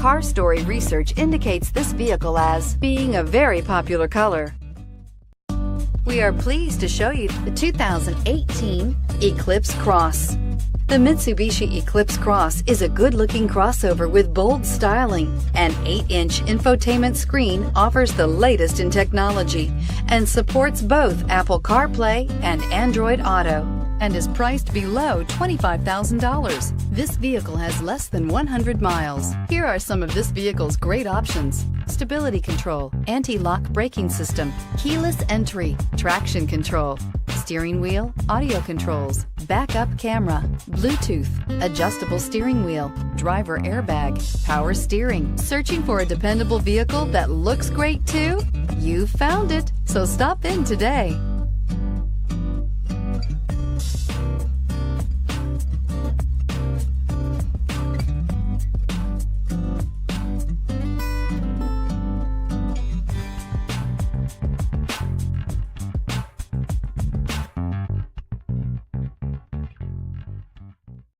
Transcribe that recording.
Car Story research indicates this vehicle as being a very popular color. We are pleased to show you the 2018 Eclipse Cross. The Mitsubishi Eclipse Cross is a good-looking crossover with bold styling. An 8-inch infotainment screen offers the latest in technology and supports both Apple CarPlay and Android Auto, and is priced below $25,000. This vehicle has less than 100 miles. Here are some of this vehicle's great options: stability control, anti-lock braking system, keyless entry, traction control, steering wheel audio controls, backup camera, Bluetooth, adjustable steering wheel, driver airbag, power steering. Searching for a dependable vehicle that looks great too? You found it, so stop in today.